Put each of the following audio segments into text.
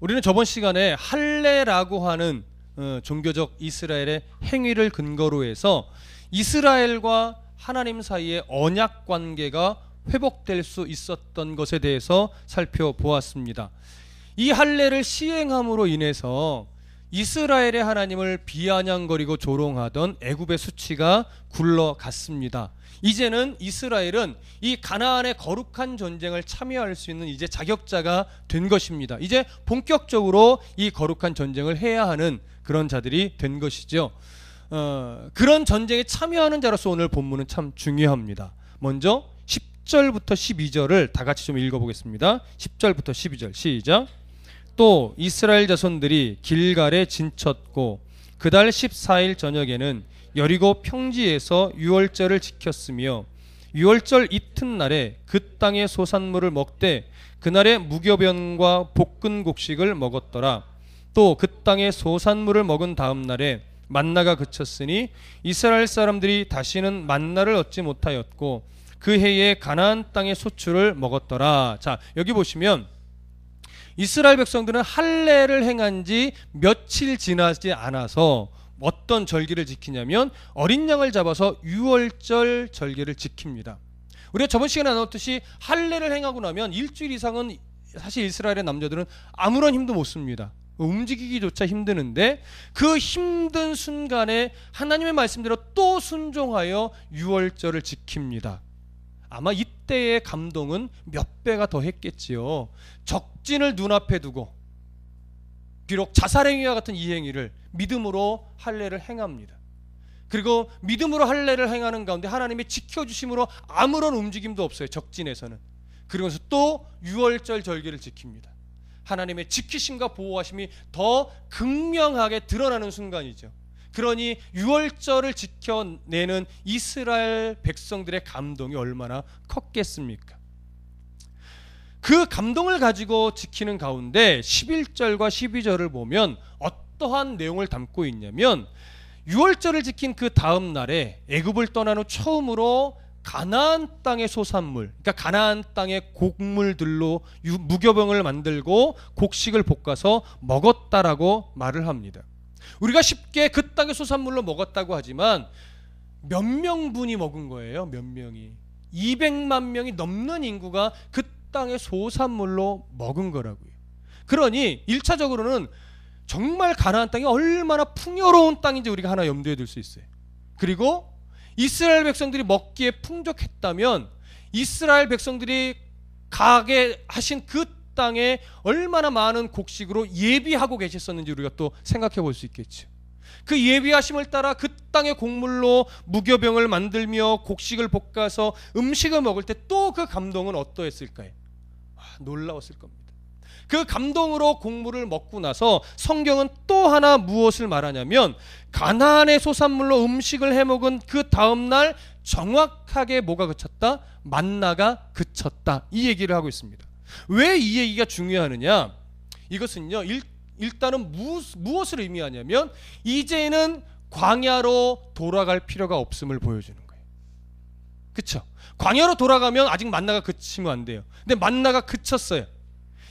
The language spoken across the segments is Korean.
우리는 저번 시간에 할례라고 하는 종교적 이스라엘의 행위를 근거로 해서 이스라엘과 하나님 사이의 언약 관계가 회복될 수 있었던 것에 대해서 살펴보았습니다. 이 할례를 시행함으로 인해서 이스라엘의 하나님을 비아냥거리고 조롱하던 애굽의 수치가 굴러갔습니다. 이제는 이스라엘은 이 가나안의 거룩한 전쟁을 참여할 수 있는 이제 자격자가 된 것입니다. 이제 본격적으로 이 거룩한 전쟁을 해야 하는 그런 자들이 된 것이죠. 그런 전쟁에 참여하는 자로서 오늘 본문은 참 중요합니다. 먼저 10절부터 12절을 다 같이 좀 읽어보겠습니다. 10절부터 12절 시작. 또 이스라엘 자손들이 길갈에 진쳤고 그달 14일 저녁에는 여리고 평지에서 유월절을 지켰으며 유월절 이튿날에 그 땅의 소산물을 먹되 그날에 무교변과 볶은 곡식을 먹었더라. 또 그 땅의 소산물을 먹은 다음 날에 만나가 그쳤으니 이스라엘 사람들이 다시는 만나를 얻지 못하였고 그 해에 가나안 땅의 소출을 먹었더라. 자, 여기 보시면 이스라엘 백성들은 할례를 행한 지 며칠 지나지 않아서 어떤 절기를 지키냐면 어린 양을 잡아서 유월절 절기를 지킵니다. 우리가 저번 시간에 나눴듯이 할례를 행하고 나면 일주일 이상은 사실 이스라엘의 남자들은 아무런 힘도 못 씁니다. 움직이기조차 힘드는데 그 힘든 순간에 하나님의 말씀대로 또 순종하여 유월절을 지킵니다. 아마 이때의 감동은 몇 배가 더 했겠지요. 적진을 눈앞에 두고 비록 자살행위와 같은 이 행위를 믿음으로 할례를 행합니다. 그리고 믿음으로 할례를 행하는 가운데 하나님의 지켜주심으로 아무런 움직임도 없어요. 적진에서는. 그러면서 또 유월절 절기를 지킵니다. 하나님의 지키심과 보호하심이 더 극명하게 드러나는 순간이죠. 그러니 유월절을 지켜내는 이스라엘 백성들의 감동이 얼마나 컸겠습니까? 그 감동을 가지고 지키는 가운데 11절과 12절을 보면 어떠한 내용을 담고 있냐면 유월절을 지킨 그 다음 날에 애굽을 떠난 후 처음으로 가나안 땅의 소산물, 그러니까 가나안 땅의 곡물들로 무교병을 만들고 곡식을 볶아서 먹었다라고 말을 합니다. 우리가 쉽게 그 땅의 소산물로 먹었다고 하지만 몇 명분이 먹은 거예요. 몇 명이. 200만 명이 넘는 인구가 그 땅의 소산물로 먹은 거라고요. 그러니 1차적으로는 정말 가나안 땅이 얼마나 풍요로운 땅인지 우리가 하나 염두에 둘 수 있어요. 그리고 이스라엘 백성들이 먹기에 풍족했다면 이스라엘 백성들이 가게 하신 그 땅에 얼마나 많은 곡식으로 예비하고 계셨었는지 우리가 또 생각해 볼 수 있겠죠. 그 예비하심을 따라 그 땅의 곡물로 무교병을 만들며 곡식을 볶아서 음식을 먹을 때 또 그 감동은 어떠했을까요? 놀라웠을 겁니다. 그 감동으로 곡물을 먹고 나서 성경은 또 하나 무엇을 말하냐면 가나안의 소산물로 음식을 해먹은 그 다음날 정확하게 뭐가 그쳤다? 만나가 그쳤다. 이 얘기를 하고 있습니다. 왜 이 얘기가 중요하느냐? 이것은요 일단은 무엇을 의미하냐면 이제는 광야로 돌아갈 필요가 없음을 보여주는 거예요. 그렇죠? 광야로 돌아가면 아직 만나가 그치면 안 돼요. 근데 만나가 그쳤어요.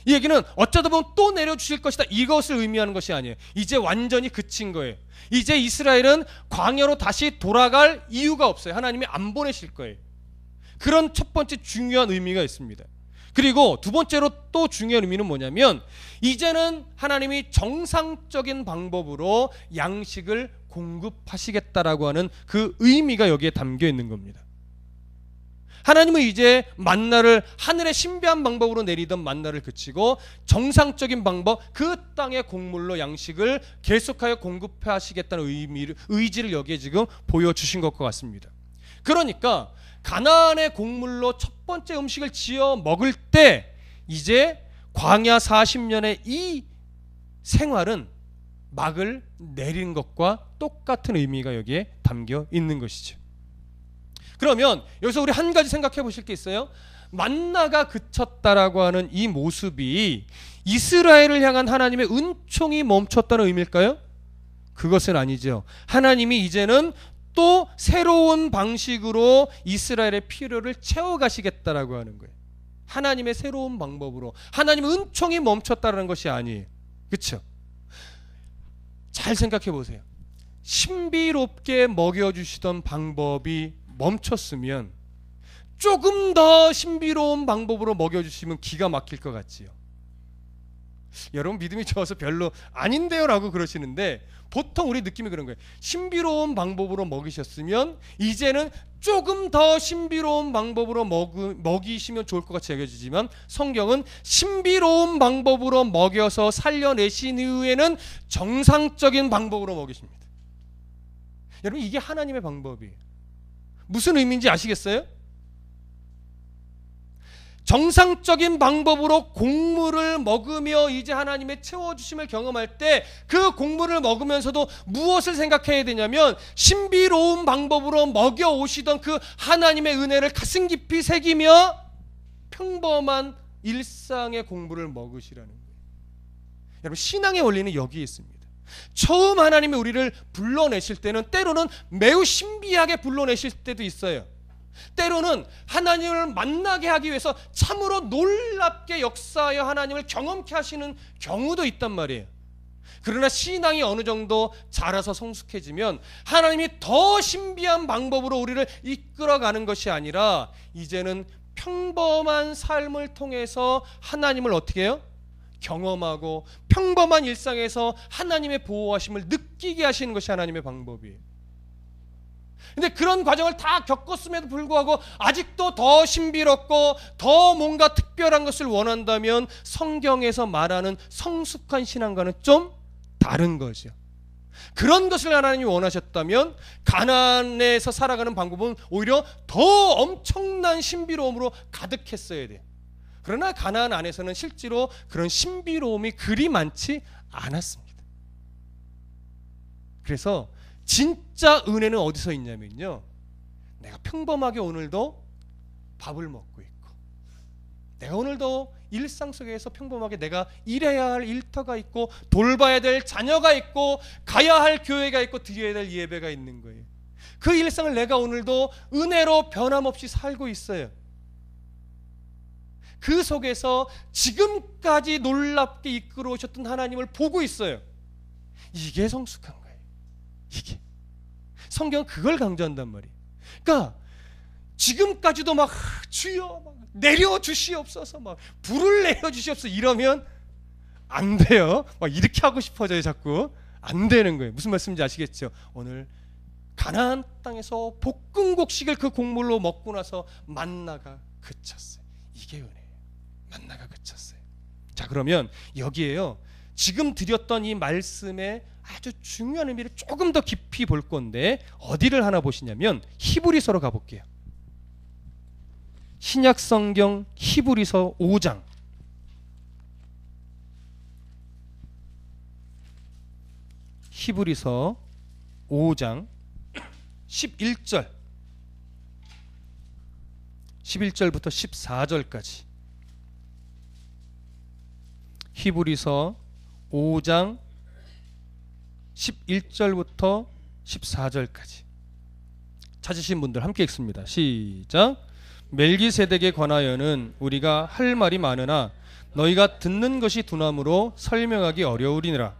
이 얘기는 어쩌다 보면 또 내려주실 것이다 이것을 의미하는 것이 아니에요. 이제 완전히 그친 거예요. 이제 이스라엘은 광야로 다시 돌아갈 이유가 없어요. 하나님이 안 보내실 거예요. 그런 첫 번째 중요한 의미가 있습니다. 그리고 두 번째로 또 중요한 의미는 뭐냐면 이제는 하나님이 정상적인 방법으로 양식을 공급하시겠다라고 하는 그 의미가 여기에 담겨 있는 겁니다. 하나님은 이제 만나를 하늘의 신비한 방법으로 내리던 만나를 그치고 정상적인 방법 그 땅의 곡물로 양식을 계속하여 공급하시겠다는 의지를 여기에 지금 보여주신 것 같습니다. 그러니까 가나안의 곡물로 첫 번째 음식을 지어 먹을 때 이제 광야 40년의 이 생활은 막을 내린 것과 똑같은 의미가 여기에 담겨 있는 것이죠. 그러면 여기서 우리 한 가지 생각해 보실 게 있어요. 만나가 그쳤다라고 하는 이 모습이 이스라엘을 향한 하나님의 은총이 멈췄다는 의미일까요? 그것은 아니죠. 하나님이 이제는 또 새로운 방식으로 이스라엘의 필요를 채워가시겠다라고 하는 거예요. 하나님의 새로운 방법으로, 하나님의 은총이 멈췄다는 것이 아니에요. 그렇죠? 잘 생각해 보세요. 신비롭게 먹여주시던 방법이 멈췄으면 조금 더 신비로운 방법으로 먹여주시면 기가 막힐 것 같지요. 여러분 믿음이 좋아서 별로 아닌데요 라고 그러시는데, 보통 우리 느낌이 그런 거예요. 신비로운 방법으로 먹이셨으면 이제는 조금 더 신비로운 방법으로 먹이시면 좋을 것 같이 여겨지지만, 성경은 신비로운 방법으로 먹여서 살려내신 이후에는 정상적인 방법으로 먹이십니다. 여러분 이게 하나님의 방법이에요. 무슨 의미인지 아시겠어요? 정상적인 방법으로 곡물을 먹으며 이제 하나님의 채워주심을 경험할 때, 그 곡물을 먹으면서도 무엇을 생각해야 되냐면, 신비로운 방법으로 먹여오시던 그 하나님의 은혜를 가슴 깊이 새기며 평범한 일상의 곡물을 먹으시라는 거예요. 여러분 신앙의 원리는 여기에 있습니다. 처음 하나님이 우리를 불러내실 때는 때로는 매우 신비하게 불러내실 때도 있어요. 때로는 하나님을 만나게 하기 위해서 참으로 놀랍게 역사하여 하나님을 경험케 하시는 경우도 있단 말이에요. 그러나 신앙이 어느 정도 자라서 성숙해지면 하나님이 더 신비한 방법으로 우리를 이끌어가는 것이 아니라, 이제는 평범한 삶을 통해서 하나님을 어떻게 해요? 경험하고 평범한 일상에서 하나님의 보호하심을 느끼게 하시는 것이 하나님의 방법이에요. 근데 그런 과정을 다 겪었음에도 불구하고 아직도 더 신비롭고 더 뭔가 특별한 것을 원한다면 성경에서 말하는 성숙한 신앙과는 좀 다른 거죠. 그런 것을 하나님이 원하셨다면 가나안에서 살아가는 방법은 오히려 더 엄청난 신비로움으로 가득했어야 돼요. 그러나 가나안 안에서는 실제로 그런 신비로움이 그리 많지 않았습니다. 그래서 진짜 은혜는 어디서 있냐면요, 내가 평범하게 오늘도 밥을 먹고 있고, 내가 오늘도 일상 속에서 평범하게 내가 일해야 할 일터가 있고, 돌봐야 될 자녀가 있고, 가야 할 교회가 있고, 드려야 될 예배가 있는 거예요. 그 일상을 내가 오늘도 은혜로 변함없이 살고 있어요. 그 속에서 지금까지 놀랍게 이끌어 오셨던 하나님을 보고 있어요. 이게 성숙한 거예요. 이게 성경은 그걸 강조한단 말이에요. 그러니까 지금까지도 막 주여 막 내려주시옵소서, 막 불을 내려주시옵소서 이러면 안 돼요. 막 이렇게 하고 싶어져요. 자꾸 안 되는 거예요. 무슨 말씀인지 아시겠죠? 오늘 가나안 땅에서 볶은 곡식을 그 곡물로 먹고 나서 만나가 그쳤어요. 이게 은혜예요. 만나가 그쳤어요. 자, 그러면 여기에요, 지금 드렸던 이 말씀의 아주 중요한 의미를 조금 더 깊이 볼 건데, 어디를 하나 보시냐면 히브리서로 가볼게요. 신약 성경 히브리서 5장. 히브리서 5장 11절 11절부터 14절까지. 히브리서 5장 11절부터 14절까지. 찾으신 분들 함께 읽습니다. 시작. 멜기세덱에 관하여는 우리가 할 말이 많으나 너희가 듣는 것이 둔함으로 설명하기 어려우리니라.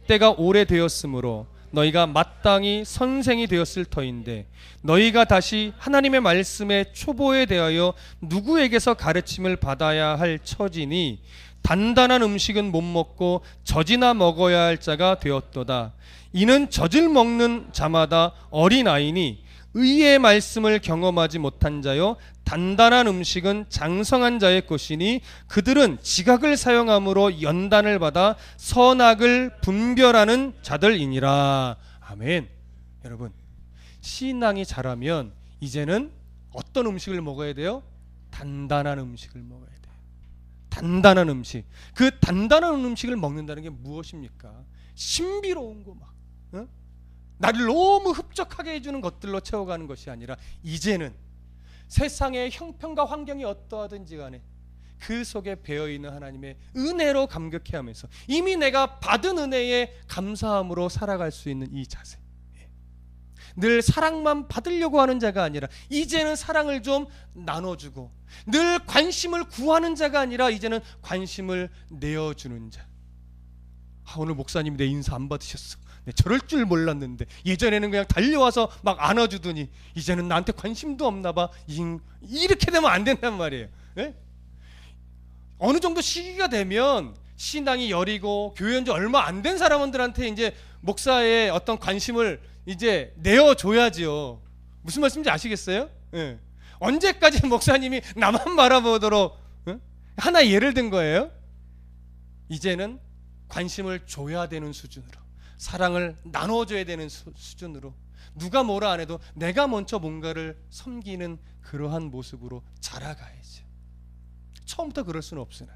때가 오래되었으므로 너희가 마땅히 선생이 되었을 터인데, 너희가 다시 하나님의 말씀의 초보에 대하여 누구에게서 가르침을 받아야 할 처지니 단단한 음식은 못 먹고 젖이나 먹어야 할 자가 되었도다. 이는 젖을 먹는 자마다 어린아이니 의의 말씀을 경험하지 못한 자요, 단단한 음식은 장성한 자의 것이니 그들은 지각을 사용함으로 연단을 받아 선악을 분별하는 자들이니라. 아멘. 여러분, 신앙이 자라면 이제는 어떤 음식을 먹어야 돼요? 단단한 음식을 먹어야 돼요. 단단한 음식. 그 단단한 음식을 먹는다는 게 무엇입니까? 신비로운 거 막, 어? 나를 너무 흡족하게 해주는 것들로 채워가는 것이 아니라, 이제는 세상의 형편과 환경이 어떠하든지 간에 그 속에 배어있는 하나님의 은혜로 감격해하면서 이미 내가 받은 은혜에 감사함으로 살아갈 수 있는 이 자세. 늘 사랑만 받으려고 하는 자가 아니라 이제는 사랑을 좀 나눠주고, 늘 관심을 구하는 자가 아니라 이제는 관심을 내어주는 자. 오늘 목사님 내 인사 안 받으셨어. 저럴 줄 몰랐는데 예전에는 그냥 달려와서 막 안아주더니 이제는 나한테 관심도 없나 봐. 이렇게 되면 안 된단 말이에요. 네? 어느 정도 시기가 되면 신앙이 여리고 교회 온 지 얼마 안 된 사람들한테 이제 목사의 어떤 관심을 이제 내어줘야죠. 무슨 말씀인지 아시겠어요? 네. 언제까지 목사님이 나만 바라보도록 하나 예를 든 거예요. 이제는 관심을 줘야 되는 수준으로, 사랑을 나눠줘야 되는 수준으로, 누가 뭐라 안 해도 내가 먼저 뭔가를 섬기는 그러한 모습으로 자라가야죠. 처음부터 그럴 수는 없으나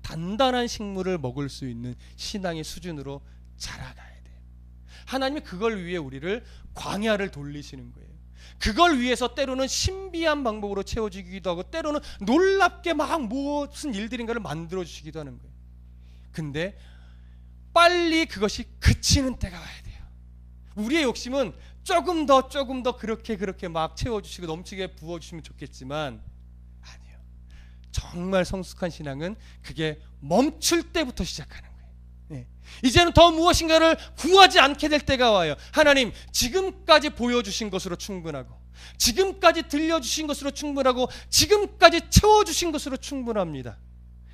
단단한 식물을 먹을 수 있는 신앙의 수준으로 자라가야 돼요. 하나님이 그걸 위해 우리를 광야를 돌리시는 거예요. 그걸 위해서 때로는 신비한 방법으로 채워주기도 하고, 때로는 놀랍게 막 무슨 일들인가를 만들어주시기도 하는 거예요. 근데 빨리 그것이 그치는 때가 와야 돼요. 우리의 욕심은 조금 더 그렇게 막 채워주시고 넘치게 부어주시면 좋겠지만, 아니요. 정말 성숙한 신앙은 그게 멈출 때부터 시작하는 거예요. 네. 이제는 더 무엇인가를 구하지 않게 될 때가 와요. 하나님, 지금까지 보여주신 것으로 충분하고, 지금까지 들려주신 것으로 충분하고, 지금까지 채워주신 것으로 충분합니다.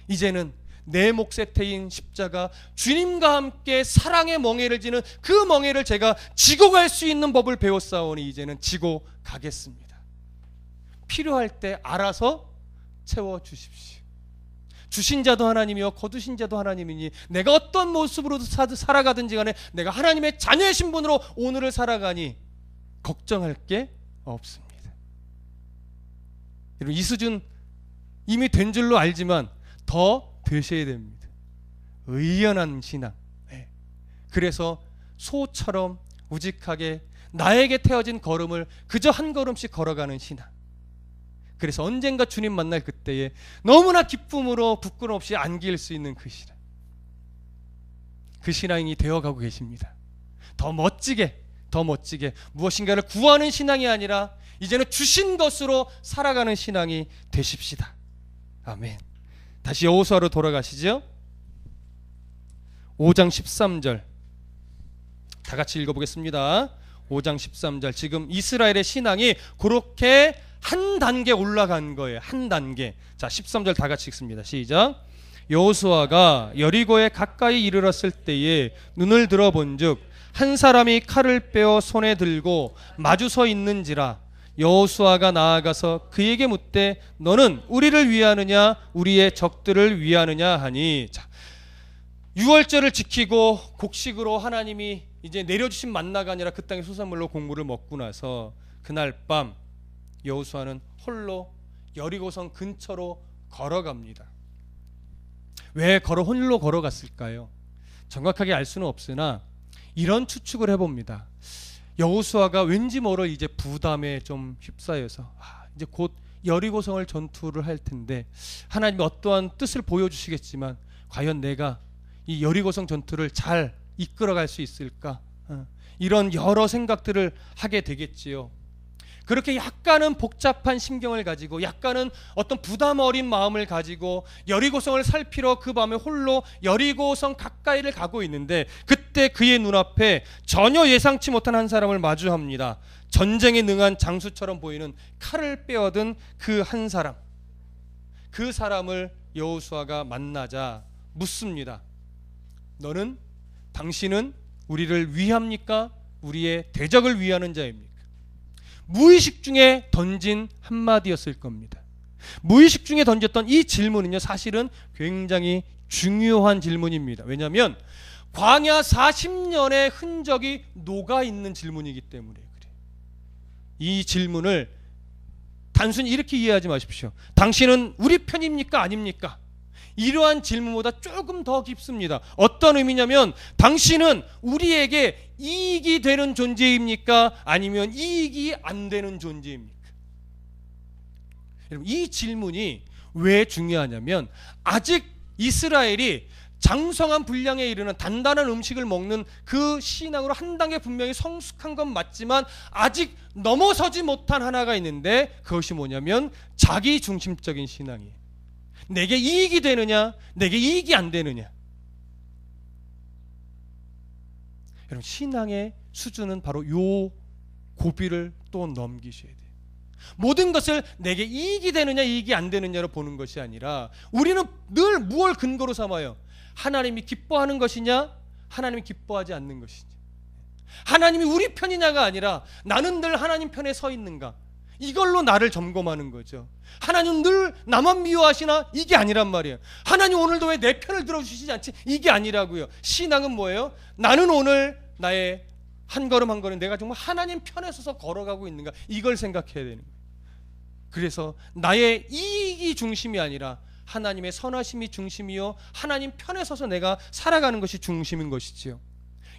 이제는 내 몫에 태인 십자가, 주님과 함께 사랑의 멍에를 지는 그 멍에를 제가 지고 갈 수 있는 법을 배웠사오니 이제는 지고 가겠습니다. 필요할 때 알아서 채워주십시오. 주신 자도 하나님이요 거두신 자도 하나님이니 내가 어떤 모습으로 살아가든지 간에 내가 하나님의 자녀의 신분으로 오늘을 살아가니 걱정할 게 없습니다. 여러분, 이 수준 이미 된 줄로 알지만 더 되셔야 됩니다. 의연한 신앙. 그래서 소처럼 우직하게 나에게 태워진 걸음을 그저 한 걸음씩 걸어가는 신앙. 그래서 언젠가 주님 만날 그때에 너무나 기쁨으로 부끄럼 없이 안길 수 있는 그 신앙. 그 신앙이 되어가고 계십니다. 더 멋지게 무엇인가를 구하는 신앙이 아니라 이제는 주신 것으로 살아가는 신앙이 되십시다. 아멘. 다시 여호수아로 돌아가시죠. 5장 13절 다 같이 읽어보겠습니다. 5장 13절. 지금 이스라엘의 신앙이 그렇게 한 단계 올라간 거예요. 한 단계. 자, 13절 다 같이 읽습니다. 시작. 여호수아가 여리고에 가까이 이르렀을 때에 눈을 들어본즉 한 사람이 칼을 빼어 손에 들고 마주 서 있는지라. 여호수아가 나아가서 그에게 묻되 너는 우리를 위하느냐 우리의 적들을 위하느냐 하니. 자, 유월절을 지키고 곡식으로 하나님이 이제 내려주신 만나가 아니라 그 땅의 수산물로 곡물을 먹고 나서 그날 밤 여호수아는 홀로 여리고성 근처로 걸어갑니다. 왜 홀로 걸어갔을까요? 정확하게 알 수는 없으나 이런 추측을 해봅니다. 여호수아가 왠지 모를 이제 부담에 좀 휩싸여서 이제 곧 여리고성을 전투를 할 텐데 하나님이 어떠한 뜻을 보여주시겠지만 과연 내가 이 여리고성 전투를 잘 이끌어갈 수 있을까? 이런 여러 생각들을 하게 되겠지요. 그렇게 약간은 복잡한 심경을 가지고 약간은 어떤 부담 어린 마음을 가지고 여리고성을 살피러 그 밤에 홀로 여리고성 가까이를 가고 있는데 그때 그의 눈앞에 전혀 예상치 못한 한 사람을 마주합니다. 전쟁에 능한 장수처럼 보이는 칼을 빼어든 그 한 사람. 그 사람을 여호수아가 만나자 묻습니다. 당신은 우리를 위합니까? 우리의 대적을 위하는 자입니까? 무의식 중에 던진 한마디였을 겁니다. 무의식 중에 던졌던 이 질문은요, 사실은 굉장히 중요한 질문입니다. 왜냐하면 광야 40년의 흔적이 녹아있는 질문이기 때문에 그래요. 이 질문을 단순히 이렇게 이해하지 마십시오. 당신은 우리 편입니까? 아닙니까? 이러한 질문보다 조금 더 깊습니다. 어떤 의미냐면 당신은 우리에게 이익이 되는 존재입니까? 아니면 이익이 안 되는 존재입니까? 여러분, 이 질문이 왜 중요하냐면 아직 이스라엘이 장성한 분량에 이르는 단단한 음식을 먹는 그 신앙으로 한 단계 분명히 성숙한 건 맞지만 아직 넘어서지 못한 하나가 있는데, 그것이 뭐냐면 자기 중심적인 신앙이에요. 내게 이익이 되느냐, 내게 이익이 안 되느냐. 여러분, 신앙의 수준은 바로 요 고비를 또 넘기셔야 돼요. 모든 것을 내게 이익이 되느냐 이익이 안 되느냐로 보는 것이 아니라, 우리는 늘 무엇을 근거로 삼아요? 하나님이 기뻐하는 것이냐, 하나님이 기뻐하지 않는 것이냐. 하나님이 우리 편이냐가 아니라 나는 늘 하나님 편에 서 있는가, 이걸로 나를 점검하는 거죠. 하나님 늘 나만 미워하시나? 이게 아니란 말이에요. 하나님 오늘도 왜 내 편을 들어주시지 않지? 이게 아니라고요. 신앙은 뭐예요? 나는 오늘 나의 한 걸음 한 걸음 내가 정말 하나님 편에 서서 걸어가고 있는가, 이걸 생각해야 되는 거예요. 그래서 나의 이익이 중심이 아니라 하나님의 선하심이 중심이요, 하나님 편에 서서 내가 살아가는 것이 중심인 것이지요.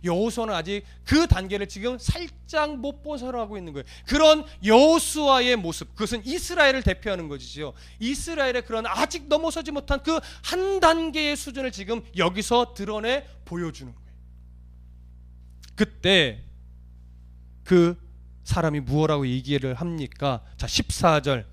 여호수아는 아직 그 단계를 지금 살짝 못 벗어나고 있는 거예요. 그런 여호수아의 모습, 그것은 이스라엘을 대표하는 것이지요. 이스라엘의 그런 아직 넘어서지 못한 그 한 단계의 수준을 지금 여기서 드러내 보여주는 거예요. 그때 그 사람이 무엇라고 얘기를 합니까? 자, 14절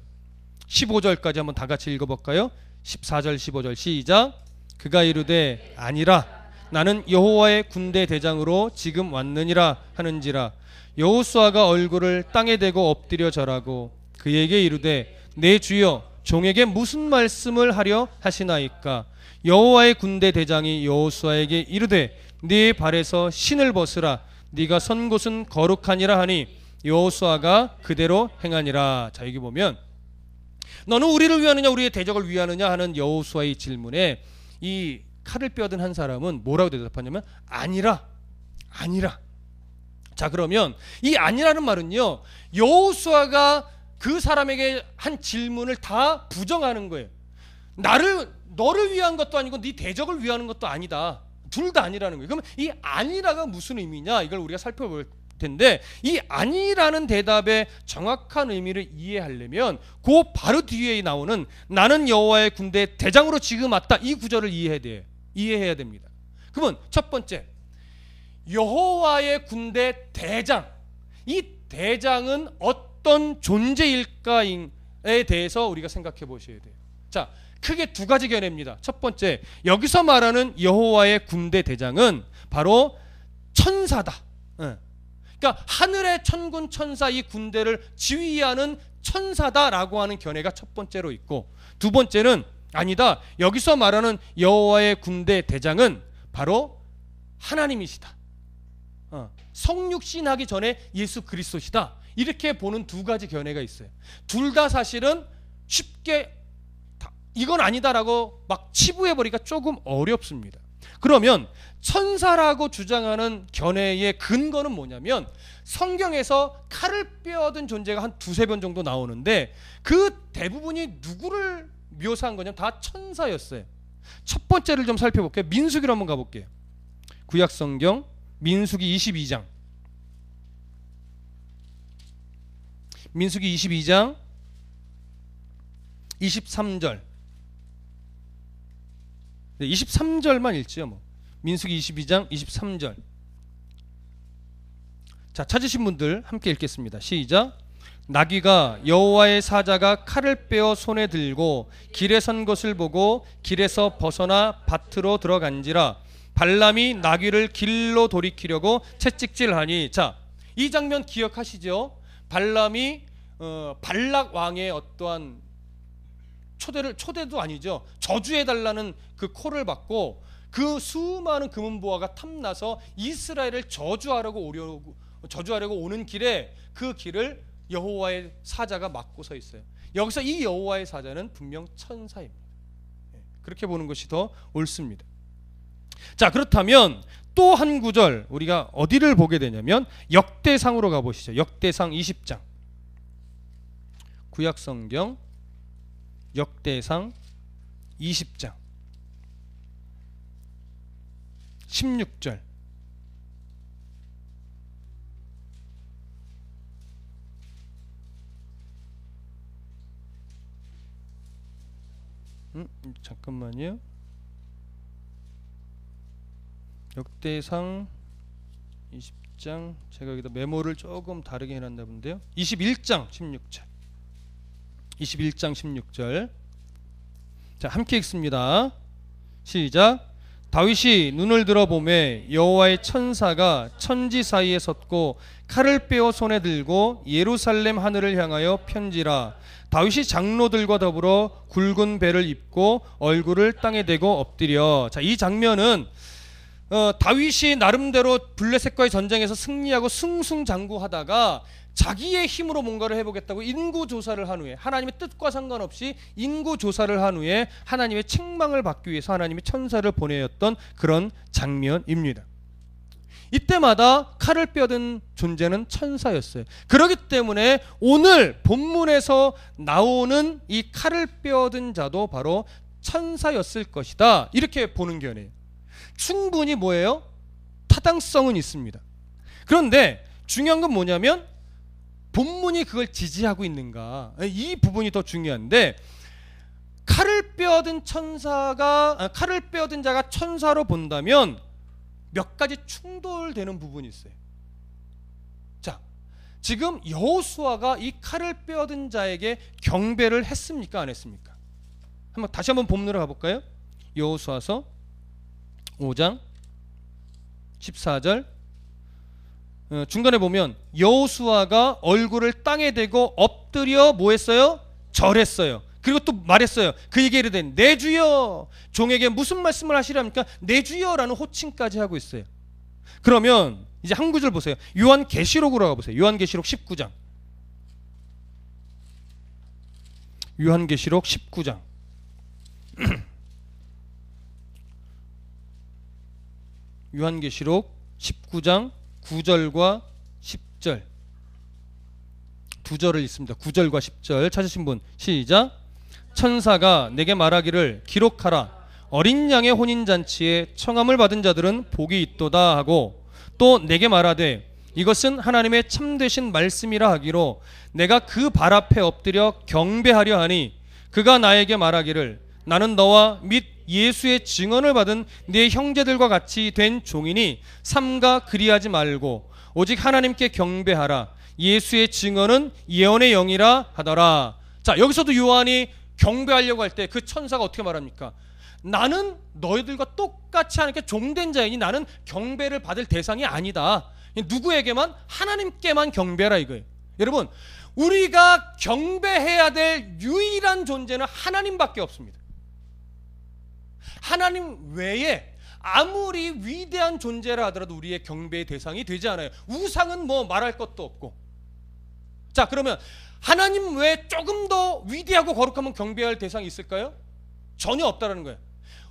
15절까지 한번 다 같이 읽어볼까요? 14절 15절 시작. 그가 이르되 아니라 나는 여호와의 군대 대장으로 지금 왔느니라 하는지라. 여호수아가 얼굴을 땅에 대고 엎드려 절하고 그에게 이르되 내 주여 종에게 무슨 말씀을 하려 하시나이까. 여호와의 군대 대장이 여호수아에게 이르되 네 발에서 신을 벗으라. 네가 선 곳은 거룩하니라 하니 여호수아가 그대로 행하니라. 자, 여기 보면 너는 우리를 위하느냐 우리의 대적을 위하느냐 하는 여호수아의 질문에 이 칼을 빼앗은 한 사람은 뭐라고 대답하냐면 아니라. 자, 그러면 이 아니라는 말은요, 여호수아가 그 사람에게 한 질문을 다 부정하는 거예요. 너를 위한 것도 아니고 네 대적을 위하는 것도 아니다. 둘 다 아니라는 거예요. 그러면 이 아니라가 무슨 의미냐, 이걸 우리가 살펴볼 텐데, 이 아니라는 대답의 정확한 의미를 이해하려면 그 바로 뒤에 나오는 나는 여호와의 군대 대장으로 지금 왔다, 이 구절을 이해해야 됩니다. 그러면 첫 번째, 여호와의 군대 대장, 이 대장은 어떤 존재일까에 대해서 우리가 생각해 보셔야 돼요. 자, 크게 두 가지 견해입니다. 첫 번째, 여기서 말하는 여호와의 군대 대장은 바로 천사다. 그러니까 하늘의 천군 천사, 이 군대를 지휘하는 천사다라고 하는 견해가 첫 번째로 있고, 두 번째는 아니다, 여기서 말하는 여호와의 군대 대장은 바로 하나님이시다. 성육신하기 전에 예수 그리스도시다. 이렇게 보는 두 가지 견해가 있어요. 둘 다 사실은 쉽게 이건 아니다라고 막 치부해버리기가 조금 어렵습니다. 그러면 천사라고 주장하는 견해의 근거는 뭐냐면, 성경에서 칼을 빼앗은 존재가 한 두세 번 정도 나오는데 그 대부분이 누구를 묘사한 거냐면 다 천사였어요. 첫 번째를 좀 살펴볼게요. 민수기로 한번 가볼게요. 구약성경 민수기 22장. 민수기 22장 23절. 23절만 읽지요. 뭐. 민수기 22장 23절. 자, 찾으신 분들 함께 읽겠습니다. 시작. 나귀가 여호와의 사자가 칼을 빼어 손에 들고 길에 선 것을 보고 길에서 벗어나 밭으로 들어간지라. 발람이 나귀를 길로 돌이키려고 채찍질하니. 자, 이 장면 기억하시죠? 발람이 발락 왕의 어떠한 초대도 아니죠, 저주해달라는 그 콜을 받고 그 수많은 금은보화가 탐나서 이스라엘을 저주하려고 오는 길에 그 길을 여호와의 사자가 막고 서 있어요. 여기서 이 여호와의 사자는 분명 천사입니다. 그렇게 보는 것이 더 옳습니다. 자, 그렇다면 또 한 구절 우리가 어디를 보게 되냐면 역대상으로 가보시죠. 역대상 20장. 구약성경 역대상 20장 16절. 잠깐만요. 역대상 20장, 제가 여기다 메모를 조금 다르게 해놨나 본데요. 21장 16절. 21장 16절. 자, 함께 읽습니다. 시작. 다윗이 눈을 들어보매 여호와의 천사가 천지 사이에 섰고 칼을 빼어 손에 들고 예루살렘 하늘을 향하여 편지라. 다윗이 장로들과 더불어 굵은 배를 입고 얼굴을 땅에 대고 엎드려. 자, 이 장면은 다윗이 나름대로 블레셋과의 전쟁에서 승리하고 승승장구하다가 자기의 힘으로 뭔가를 해보겠다고 인구조사를 한 후에, 하나님의 뜻과 상관없이 인구조사를 한 후에 하나님의 책망을 받기 위해서 하나님의 천사를 보내었던 그런 장면입니다. 이때마다 칼을 빼어든 존재는 천사였어요. 그렇기 때문에 오늘 본문에서 나오는 이 칼을 빼어든 자도 바로 천사였을 것이다, 이렇게 보는 견해예요. 충분히 뭐예요? 타당성은 있습니다. 그런데 중요한 건 뭐냐면 본문이 그걸 지지하고 있는가, 이 부분이 더 중요한데, 칼을 빼어든 자가 천사로 본다면 몇 가지 충돌되는 부분이 있어요. 자, 지금 여호수아가 이 칼을 빼어든 자에게 경배를 했습니까, 안 했습니까? 다시 한번 본문으로 가볼까요? 여호수아서 5장 14절 중간에 보면 여호수아가 얼굴을 땅에 대고 엎드려 뭐 했어요? 절했어요. 그리고 또 말했어요. 그에게 이르되 내 주여, 종에게 무슨 말씀을 하시렵니까? 내 주여라는 호칭까지 하고 있어요. 그러면 이제 한 구절 보세요. 요한계시록으로 가보세요. 요한계시록 19장. 요한계시록 19장. 요한계시록 19장 9절과 10절 두 절을 읽습니다. 9절과 10절 찾으신 분 시작. 천사가 내게 말하기를 기록하라. 어린 양의 혼인잔치에 청함을 받은 자들은 복이 있도다 하고, 또 내게 말하되 이것은 하나님의 참되신 말씀이라 하기로 내가 그 발 앞에 엎드려 경배하려 하니, 그가 나에게 말하기를 나는 너와 및 예수의 증언을 받은 네 형제들과 같이 된 종이니 삼가 그리하지 말고 오직 하나님께 경배하라. 예수의 증언은 예언의 영이라 하더라. 자, 여기서도 요한이 경배하려고 할 때 그 천사가 어떻게 말합니까? 나는 너희들과 똑같이 하나님께 종된 자이니 나는 경배를 받을 대상이 아니다. 누구에게만? 하나님께만 경배하라 이거예요. 여러분, 우리가 경배해야 될 유일한 존재는 하나님밖에 없습니다. 하나님 외에 아무리 위대한 존재라 하더라도 우리의 경배의 대상이 되지 않아요. 우상은 뭐 말할 것도 없고. 자, 그러면 하나님 외에 조금 더 위대하고 거룩하면 경배할 대상이 있을까요? 전혀 없다라는 거예요.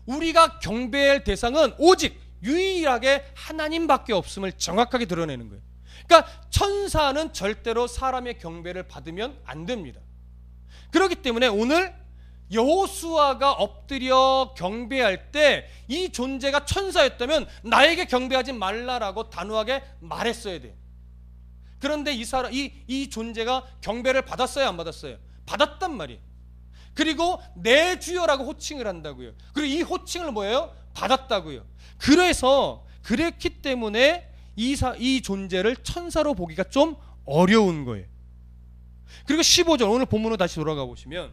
우리가 경배할 대상은 오직 유일하게 하나님밖에 없음을 정확하게 드러내는 거예요. 그러니까 천사는 절대로 사람의 경배를 받으면 안 됩니다. 그렇기 때문에 오늘 여호수아가 엎드려 경배할 때 이 존재가 천사였다면 나에게 경배하지 말라라고 단호하게 말했어야 돼요. 그런데 이 존재가 경배를 받았어요, 안 받았어요? 받았단 말이에요. 그리고 내 주여라고 호칭을 한다고요. 그리고 이 호칭을 뭐예요? 받았다고요. 그랬기 때문에 이 존재를 천사로 보기가 좀 어려운 거예요. 그리고 15절, 오늘 본문으로 다시 돌아가 보시면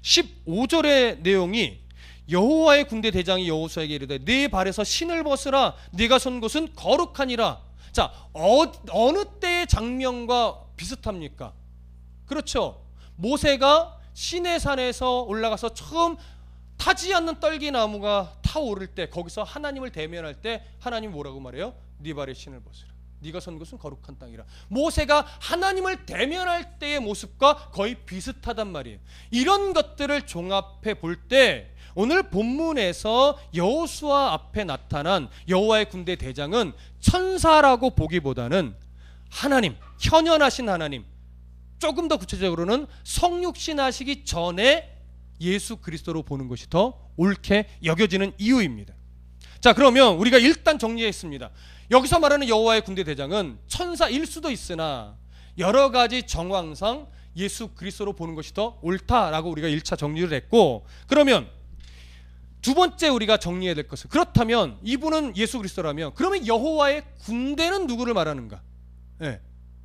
15절의 내용이 여호와의 군대 대장이 여호수아에게 이르되 네 발에서 신을 벗으라. 네가 선 곳은 거룩하니라. 자, 어느 때의 장면과 비슷합니까? 그렇죠. 모세가 시내산에서 올라가서 처음 타지 않는 떨기나무가 타오를 때, 거기서 하나님을 대면할 때 하나님 뭐라고 말해요? 네 발에 신을 벗으라. 네가 선 곳은 거룩한 땅이라. 모세가 하나님을 대면할 때의 모습과 거의 비슷하단 말이에요. 이런 것들을 종합해 볼 때 오늘 본문에서 여호수아 앞에 나타난 여호와의 군대 대장은 천사라고 보기보다는 하나님, 현현하신 하나님, 조금 더 구체적으로는 성육신하시기 전에 예수 그리스도로 보는 것이 더 옳게 여겨지는 이유입니다. 자, 그러면 우리가 일단 정리했습니다. 여기서 말하는 여호와의 군대 대장은 천사일 수도 있으나 여러 가지 정황상 예수 그리스도로 보는 것이 더 옳다라고 우리가 1차 정리를 했고, 그러면 두 번째 우리가 정리해야 될 것은, 그렇다면 이분은 예수 그리스도라면 그러면 여호와의 군대는 누구를 말하는가? 네.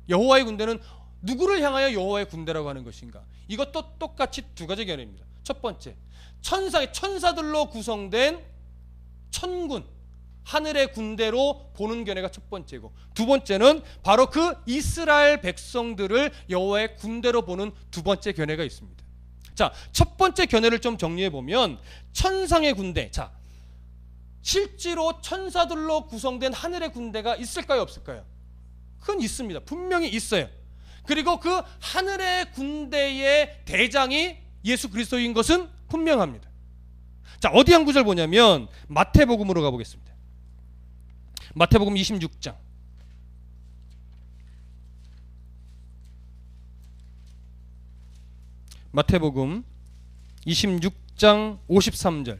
여호와의 군대는 누구를 향하여 여호와의 군대라고 하는 것인가? 이것도 똑같이 두 가지 견해입니다. 첫 번째, 천사들로 구성된 천군, 하늘의 군대로 보는 견해가 첫 번째고, 두 번째는 바로 그 이스라엘 백성들을 여호와의 군대로 보는 두 번째 견해가 있습니다. 자, 첫 번째 견해를 좀 정리해 보면, 천상의 군대. 자, 실제로 천사들로 구성된 하늘의 군대가 있을까요, 없을까요? 그건 있습니다. 분명히 있어요. 그리고 그 하늘의 군대의 대장이 예수 그리스도인 것은 분명합니다. 자, 어디 한 구절 보냐면 마태복음으로 가보겠습니다. 마태복음 26장. 마태복음 26장 53절.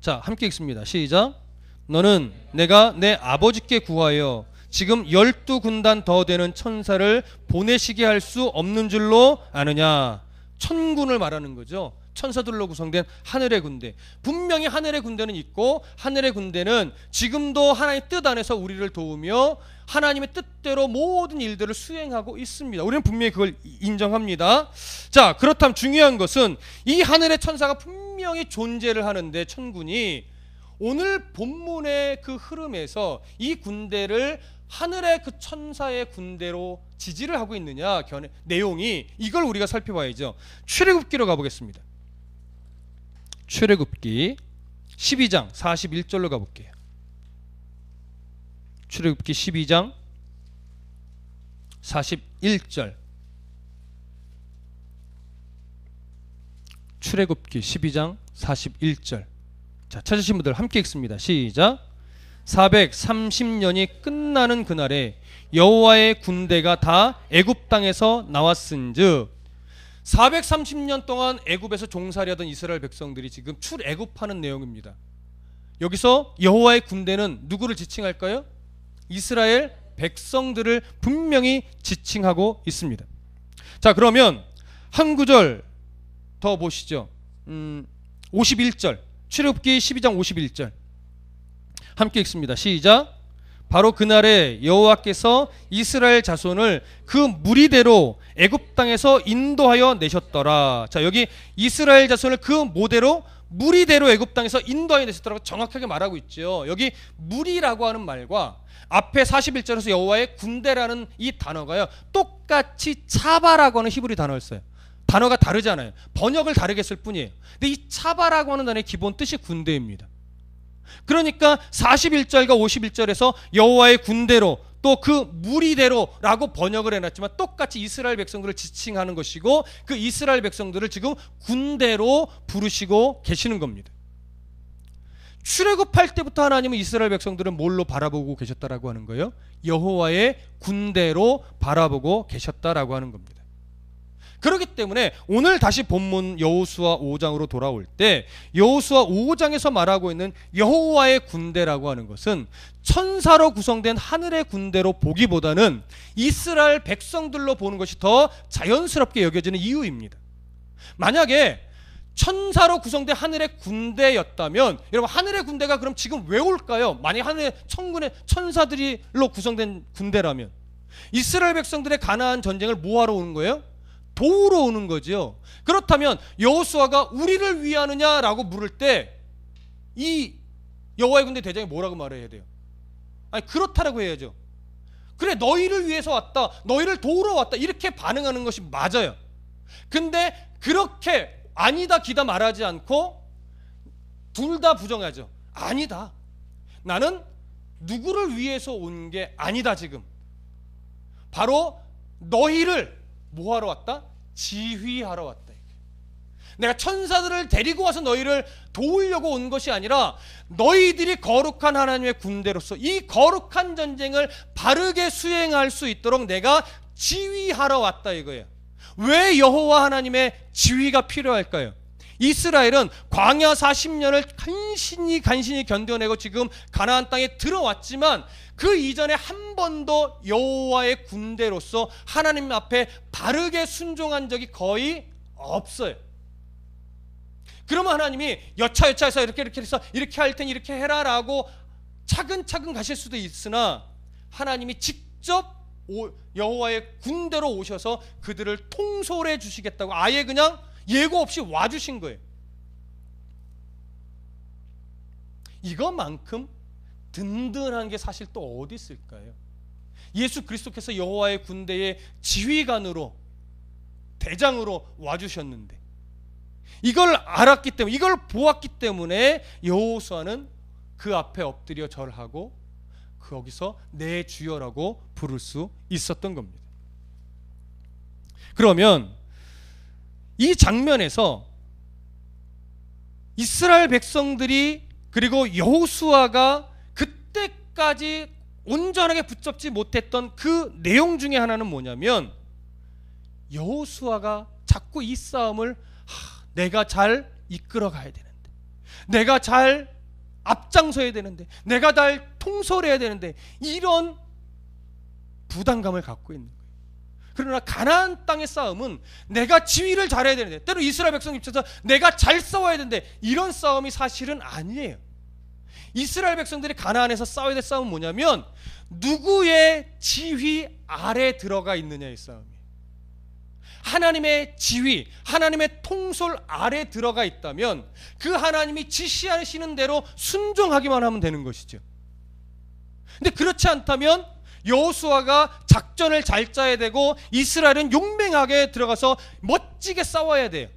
자, 함께 읽습니다. 시작. 너는 내가 내 아버지께 구하여 지금 12군단 더 되는 천사를 보내시게 할 수 없는 줄로 아느냐. 천군을 말하는 거죠. 천사들로 구성된 하늘의 군대. 분명히 하늘의 군대는 있고, 하늘의 군대는 지금도 하나님의 뜻 안에서 우리를 도우며 하나님의 뜻대로 모든 일들을 수행하고 있습니다. 우리는 분명히 그걸 인정합니다. 자, 그렇다면 중요한 것은 이 하늘의 천사가 분명히 존재를 하는데, 천군이 오늘 본문의 그 흐름에서 이 군대를 하늘의 그 천사의 군대로 지지를 하고 있느냐, 내용이, 이걸 우리가 살펴봐야죠. 출애굽기로 가보겠습니다. 출애굽기 12장 41절로 가볼게요. 출애굽기 12장 41절. 출애굽기 12장 41절. 자, 찾으신 분들 함께 읽습니다. 시작. 430년이 끝나는 그날에 여호와의 군대가 다 애굽 땅에서 나왔은즉, 430년 동안 애굽에서 종살이하던 이스라엘 백성들이 지금 출애굽하는 내용입니다. 여기서 여호와의 군대는 누구를 지칭할까요? 이스라엘 백성들을 분명히 지칭하고 있습니다. 자, 그러면 한 구절 더 보시죠. 51절. 출애굽기 12장 51절. 함께 읽습니다. 시작. 바로 그날에 여호와께서 이스라엘 자손을 그 무리대로 애굽 땅에서 인도하여 내셨더라. 자, 여기 이스라엘 자손을 그 모대로 무리대로 애굽 땅에서 인도하여 내셨더라고 정확하게 말하고 있죠. 여기 무리라고 하는 말과 앞에 41절에서 여호와의 군대라는 이 단어가요, 똑같이 차바라고 하는 히브리 단어를 써요. 단어가 다르잖아요. 번역을 다르게 쓸 뿐이에요. 근데 이 차바라고 하는 단어의 기본 뜻이 군대입니다. 그러니까 41절과 51절에서 여호와의 군대로 또 그 무리대로라고 번역을 해놨지만 똑같이 이스라엘 백성들을 지칭하는 것이고, 그 이스라엘 백성들을 지금 군대로 부르시고 계시는 겁니다. 출애굽할 때부터 하나님은 이스라엘 백성들은 뭘로 바라보고 계셨다라고 하는 거예요? 여호와의 군대로 바라보고 계셨다라고 하는 겁니다. 그렇기 때문에 오늘 다시 본문 여호수아 5장으로 돌아올 때, 여호수아 5장에서 말하고 있는 여호와의 군대라고 하는 것은 천사로 구성된 하늘의 군대로 보기보다는 이스라엘 백성들로 보는 것이 더 자연스럽게 여겨지는 이유입니다. 만약에 천사로 구성된 하늘의 군대였다면, 여러분, 하늘의 군대가 그럼 지금 왜 올까요? 만약 하늘의 천군의 천사들로 구성된 군대라면 이스라엘 백성들의 가나안 전쟁을 뭐하러 오는 거예요? 도우러 오는 거죠. 그렇다면 여호수아가 우리를 위하느냐라고 물을 때 이 여호와의 군대 대장이 뭐라고 말해야 돼요? 아니, 그렇다라고 해야죠. 그래, 너희를 위해서 왔다, 너희를 도우러 왔다, 이렇게 반응하는 것이 맞아요. 근데 그렇게 아니다 기다 말하지 않고 둘 다 부정하죠. 아니다, 나는 누구를 위해서 온 게 아니다. 지금 바로 너희를 뭐하러 왔다? 지휘하러 왔다. 내가 천사들을 데리고 와서 너희를 도우려고 온 것이 아니라 너희들이 거룩한 하나님의 군대로서 이 거룩한 전쟁을 바르게 수행할 수 있도록 내가 지휘하러 왔다 이거예요. 왜 여호와 하나님의 지휘가 필요할까요? 이스라엘은 광야 40년을 간신히 견뎌내고 지금 가나안 땅에 들어왔지만 그 이전에 한 번도 여호와의 군대로서 하나님 앞에 바르게 순종한 적이 거의 없어요. 그러면 하나님이 여차여차해서 이렇게 해서 이렇게 할 테니 이렇게 해라 라고 차근차근 가실 수도 있으나 하나님이 직접 여호와의 군대로 오셔서 그들을 통솔해 주시겠다고 아예 그냥 예고 없이 와주신 거예요. 이것만큼 든든한 게 사실 또 어디 있을까요? 예수 그리스도께서 여호와의 군대의 지휘관으로 대장으로 와주셨는데 이걸 알았기 때문에 이걸 보았기 때문에 여호수아는 그 앞에 엎드려 절하고 거기서 내 주여라고 부를 수 있었던 겁니다. 그러면 이 장면에서 이스라엘 백성들이 그리고 여호수아가 그때까지 온전하게 붙잡지 못했던 그 내용 중에 하나는 뭐냐면 여호수아가 자꾸 이 싸움을 내가 잘 이끌어 가야 되는데, 내가 잘 앞장서야 되는데, 내가 잘 통솔해야 되는데, 이런 부담감을 갖고 있는 거예요. 그러나 가나안 땅의 싸움은 내가 지휘를 잘해야 되는데, 때로 이스라엘 백성 입장에서 내가 잘 싸워야 되는데, 이런 싸움이 사실은 아니에요. 이스라엘 백성들이 가나안에서 싸워야 될 싸움은 뭐냐면 누구의 지휘 아래 들어가 있느냐의 싸움이에요. 하나님의 지휘, 하나님의 통솔 아래 들어가 있다면 그 하나님이 지시하시는 대로 순종하기만 하면 되는 것이죠. 근데 그렇지 않다면 여호수아가 작전을 잘 짜야 되고 이스라엘은 용맹하게 들어가서 멋지게 싸워야 돼요.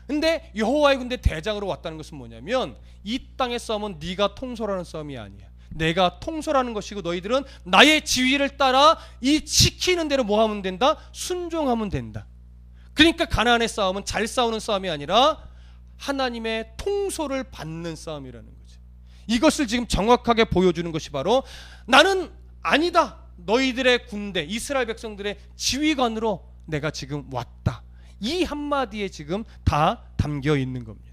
근데 여호와의 군대 대장으로 왔다는 것은 뭐냐면 이 땅의 싸움은 네가 통솔하는 싸움이 아니야. 내가 통솔하는 것이고 너희들은 나의 지휘를 따라 이 시키는 대로 뭐 하면 된다? 순종하면 된다. 그러니까 가나안의 싸움은 잘 싸우는 싸움이 아니라 하나님의 통솔을 받는 싸움이라는 거죠. 이것을 지금 정확하게 보여주는 것이 바로 나는 아니다. 너희들의 군대, 이스라엘 백성들의 지휘관으로 내가 지금 왔다. 이 한마디에 지금 다 담겨 있는 겁니다.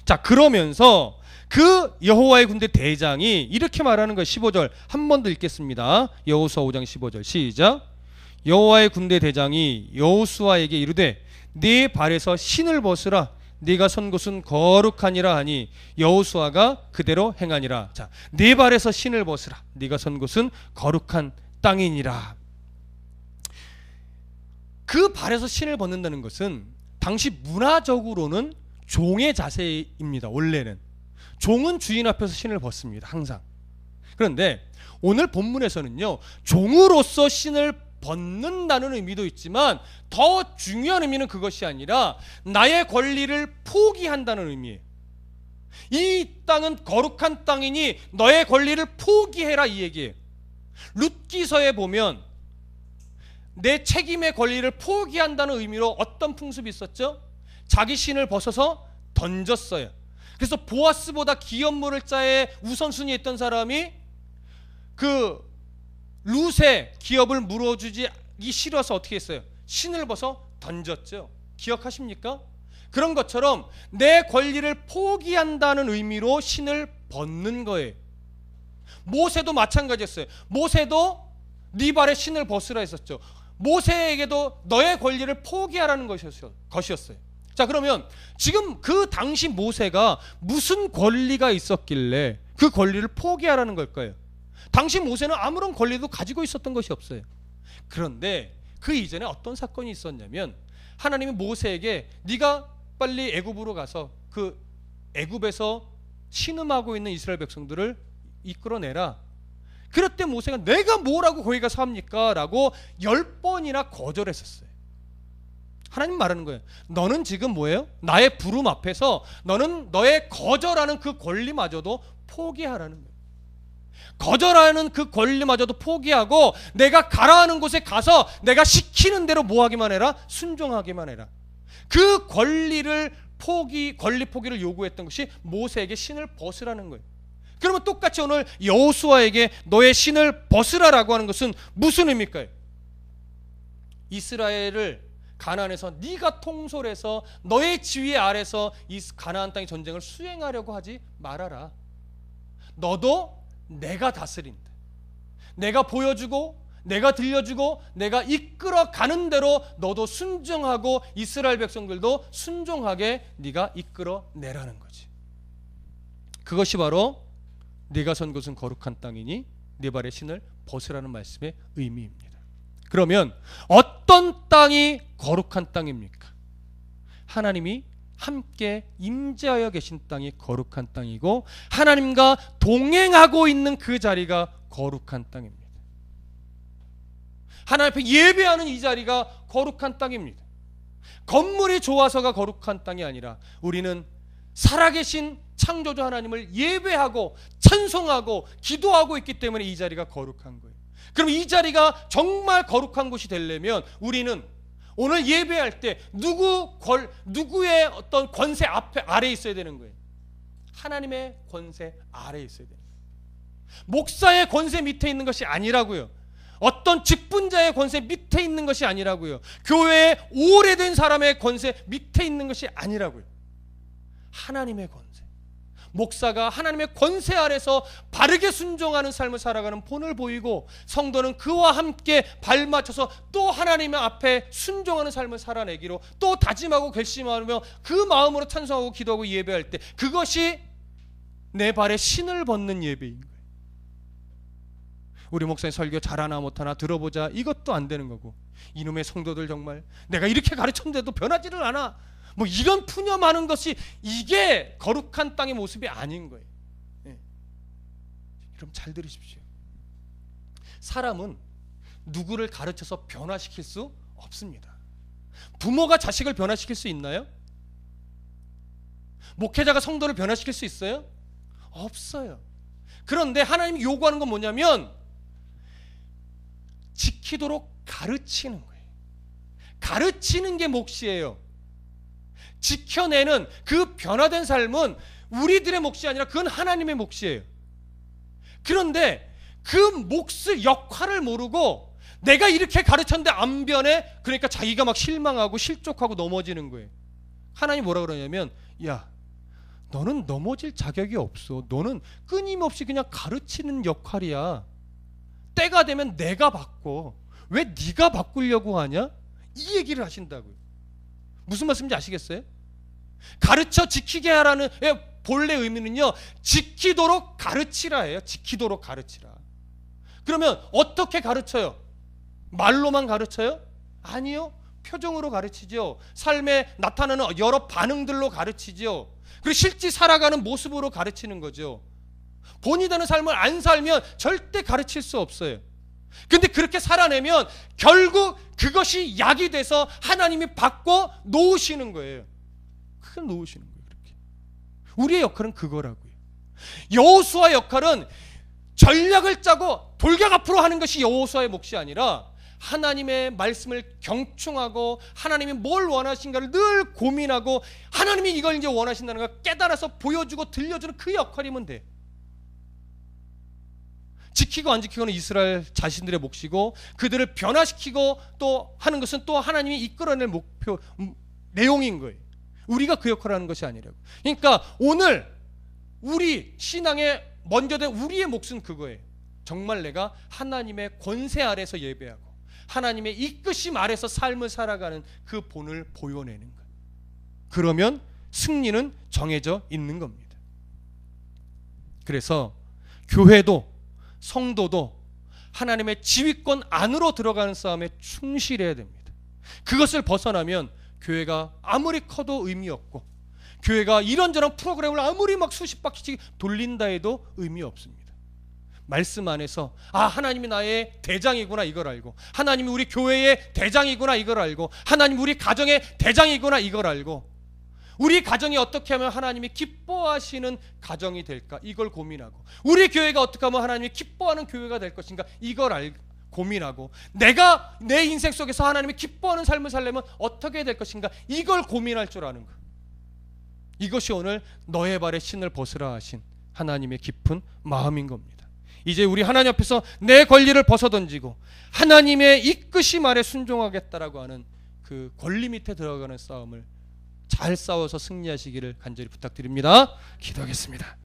자, 그러면서 그 여호와의 군대 대장이 이렇게 말하는 거예요. 15절 한 번 더 읽겠습니다. 여호수아 5장 15절 시작. 여호와의 군대 대장이 여호수아에게 이르되 네 발에서 신을 벗으라. 네가 선 곳은 거룩하니라 하니 여호수아가 그대로 행하니라. 자, 네 발에서 신을 벗으라. 네가 선 곳은 거룩한 땅이니라. 그 발에서 신을 벗는다는 것은 당시 문화적으로는 종의 자세입니다. 원래는 종은 주인 앞에서 신을 벗습니다. 항상. 그런데 오늘 본문에서는요, 종으로서 신을 벗는다는 의미도 있지만 더 중요한 의미는 그것이 아니라 나의 권리를 포기한다는 의미예요. 이 땅은 거룩한 땅이니 너의 권리를 포기해라, 이 얘기예요. 룻기서에 보면 내 책임의 권리를 포기한다는 의미로 어떤 풍습이 있었죠? 자기 신을 벗어서 던졌어요. 그래서 보아스보다 기업물을 자의 우선순위에 있던 사람이 그 룻의 기업을 물어주기 싫어서 어떻게 했어요? 신을 벗어 던졌죠. 기억하십니까? 그런 것처럼 내 권리를 포기한다는 의미로 신을 벗는 거예요. 모세도 마찬가지였어요. 모세도 네 발에 신을 벗으라 했었죠. 모세에게도 너의 권리를 포기하라는 것이었어요. 자, 그러면 지금 그 당시 모세가 무슨 권리가 있었길래 그 권리를 포기하라는 걸까요? 당시 모세는 아무런 권리도 가지고 있었던 것이 없어요. 그런데 그 이전에 어떤 사건이 있었냐면 하나님이 모세에게 네가 빨리 애굽으로 가서 그 애굽에서 신음하고 있는 이스라엘 백성들을 이끌어내라. 그럴 때 모세가 내가 뭐라고 거기 가서 합니까? 라고 10번이나 거절했었어요. 하나님 말하는 거예요. 너는 지금 뭐예요? 나의 부름 앞에서 너는 너의 거절하는 그 권리마저도 포기하라는 거예요. 거절하는 그 권리마저도 포기하고 내가 가라하는 곳에 가서 내가 시키는 대로 뭐 하기만 해라? 순종하기만 해라. 그 권리 포기를 요구했던 것이 모세에게 신을 벗으라는 거예요. 그러면 똑같이 오늘 여호수아에게 너의 신을 벗으라라고 하는 것은 무슨 의미일까요? 이스라엘을 가나안에서 네가 통솔해서 너의 지휘 아래서 이 가나안 땅의 전쟁을 수행하려고 하지 말아라. 너도 내가 다스린다. 내가 보여주고 내가 들려주고 내가 이끌어 가는 대로 너도 순종하고 이스라엘 백성들도 순종하게 네가 이끌어 내라는 거지. 그것이 바로 네가 선 곳은 거룩한 땅이니 네 발의 신을 벗으라는 말씀의 의미입니다. 그러면 어떤 땅이 거룩한 땅입니까? 하나님이 함께 임재하여 계신 땅이 거룩한 땅이고 하나님과 동행하고 있는 그 자리가 거룩한 땅입니다. 하나님 앞에 예배하는 이 자리가 거룩한 땅입니다. 건물이 좋아서가 거룩한 땅이 아니라 우리는 살아계신 창조주 하나님을 예배하고 찬송하고 기도하고 있기 때문에 이 자리가 거룩한 거예요. 그럼 이 자리가 정말 거룩한 곳이 되려면 우리는 오늘 예배할 때 누구의 어떤 권세 아래에 있어야 되는 거예요. 하나님의 권세 아래에 있어야 돼요. 목사의 권세 밑에 있는 것이 아니라고요. 어떤 직분자의 권세 밑에 있는 것이 아니라고요. 교회에 오래된 사람의 권세 밑에 있는 것이 아니라고요. 하나님의 권세. 목사가 하나님의 권세 아래서 바르게 순종하는 삶을 살아가는 본을 보이고 성도는 그와 함께 발맞춰서 또 하나님 앞에 순종하는 삶을 살아내기로 또 다짐하고 결심하며 그 마음으로 찬송하고 기도하고 예배할 때 그것이 내 발에 신을 벗는 예배인 거예요. 우리 목사님 설교 잘하나 못하나 들어보자 이것도 안 되는 거고 이놈의 성도들 정말 내가 이렇게 가르쳤는데도 변하지를 않아 뭐 이런 푸념하는 것이 이게 거룩한 땅의 모습이 아닌 거예요. 네. 그럼 잘 들으십시오. 사람은 누구를 가르쳐서 변화시킬 수 없습니다. 부모가 자식을 변화시킬 수 있나요? 목회자가 성도를 변화시킬 수 있어요? 없어요. 그런데 하나님이 요구하는 건 뭐냐면 지키도록 가르치는 거예요. 가르치는 게 몫이에요. 지켜내는 그 변화된 삶은 우리들의 몫이 아니라 그건 하나님의 몫이에요. 그런데 그 몫의 역할을 모르고 내가 이렇게 가르쳤는데 안 변해? 그러니까 자기가 막 실망하고 실족하고 넘어지는 거예요. 하나님이 뭐라 그러냐면 야 너는 넘어질 자격이 없어. 너는 끊임없이 그냥 가르치는 역할이야. 때가 되면 내가 바꿔. 왜 네가 바꾸려고 하냐? 이 얘기를 하신다고요. 무슨 말씀인지 아시겠어요? 가르쳐 지키게 하라는 본래 의미는요. 지키도록 가르치라예요. 지키도록 가르치라. 그러면 어떻게 가르쳐요? 말로만 가르쳐요? 아니요. 표정으로 가르치죠. 삶에 나타나는 여러 반응들로 가르치죠. 그리고 실제 살아가는 모습으로 가르치는 거죠. 본이 되는 삶을 안 살면 절대 가르칠 수 없어요. 근데 그렇게 살아내면 결국 그것이 약이 돼서 하나님이 바꿔 놓으시는 거예요. 그걸 놓으시는 거예요. 그렇게. 우리의 역할은 그거라고요. 여호수아의 역할은 전략을 짜고 돌격 앞으로 하는 것이 여호수아의 몫이 아니라 하나님의 말씀을 경청하고 하나님이 뭘 원하신가를 늘 고민하고 하나님이 이걸 이제 원하신다는 걸 깨달아서 보여주고 들려주는 그 역할이면 돼. 지키고 안 지키고는 이스라엘 자신들의 몫이고 그들을 변화시키고 또 하는 것은 또 하나님이 이끌어낼 목표 내용인 거예요. 우리가 그 역할을 하는 것이 아니라고. 그러니까 오늘 우리 신앙에 먼저 된 우리의 몫은 그거예요. 정말 내가 하나님의 권세 아래서 예배하고 하나님의 이끄심 아래서 삶을 살아가는 그 본을 보여내는 거예요. 그러면 승리는 정해져 있는 겁니다. 그래서 교회도 성도도 하나님의 지휘권 안으로 들어가는 싸움에 충실해야 됩니다. 그것을 벗어나면 교회가 아무리 커도 의미 없고 교회가 이런저런 프로그램을 아무리 막 수십 바퀴씩 돌린다 해도 의미 없습니다. 말씀 안에서 하나님이 나의 대장이구나 이걸 알고 하나님이 우리 교회의 대장이구나 이걸 알고 하나님이 우리 가정의 대장이구나 이걸 알고 우리 가정이 어떻게 하면 하나님이 기뻐하시는 가정이 될까 이걸 고민하고 우리 교회가 어떻게 하면 하나님이 기뻐하는 교회가 될 것인가 이걸 고민하고 내가 내 인생 속에서 하나님이 기뻐하는 삶을 살려면 어떻게 될 것인가 이걸 고민할 줄 아는 것. 이것이 오늘 너의 발에 신을 벗으라 하신 하나님의 깊은 마음인 겁니다. 이제 우리 하나님 앞에서 내 권리를 벗어던지고 하나님의 이끄심 아래 순종하겠다라고 하는 그 그 권리 밑에 들어가는 싸움을 잘 싸워서 승리하시기를 간절히 부탁드립니다. 기도하겠습니다.